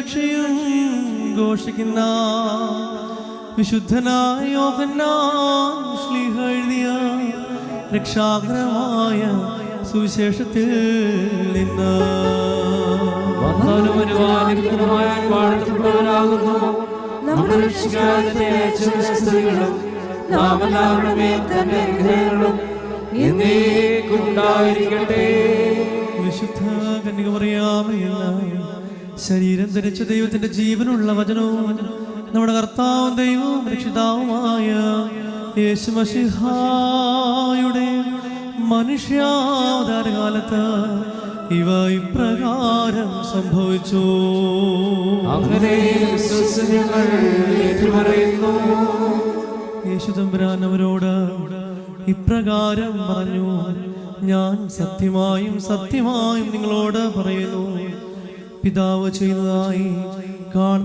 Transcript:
രക്ഷയും ഘോഷിക്കുന്ന വിശുദ്ധനായ യോഹന്നാൻ ശ്ലീഹ എഴുതിയ രക്ഷാകരമായ സുവിശേഷത്തിൽ നിന്ന് നമ്മുടെ രക്ഷിതാവിന്റെ സ്തുതികളും നാമെല്ലാവരുടെ മേൽ തന്റെ അനുഗ്രഹങ്ങളും എന്നേക്കും ഉണ്ടായിരിക്കട്ടെ. വിശുദ്ധ കന്യകമറിയാമല്ല ശരീരം ധരിച്ച ദൈവത്തിന്റെ ജീവനുള്ള വചനവും നമ്മുടെ കർത്താവും ദൈവവും രക്ഷിതാവുമായ യേശു മശിഹായുടെ മനുഷ്യാവതാരകാലത്ത് ഇവ ഇപ്രകാരം സംഭവിച്ചു. യേശു തമ്പുരാൻ അവരോട് ഇപ്രകാരം പറഞ്ഞു, ഞാൻ സത്യമായും സത്യമായും നിങ്ങളോട് പറയുന്നു, പിതാവ് ചെയ്യുന്നതായി കാണുന്നു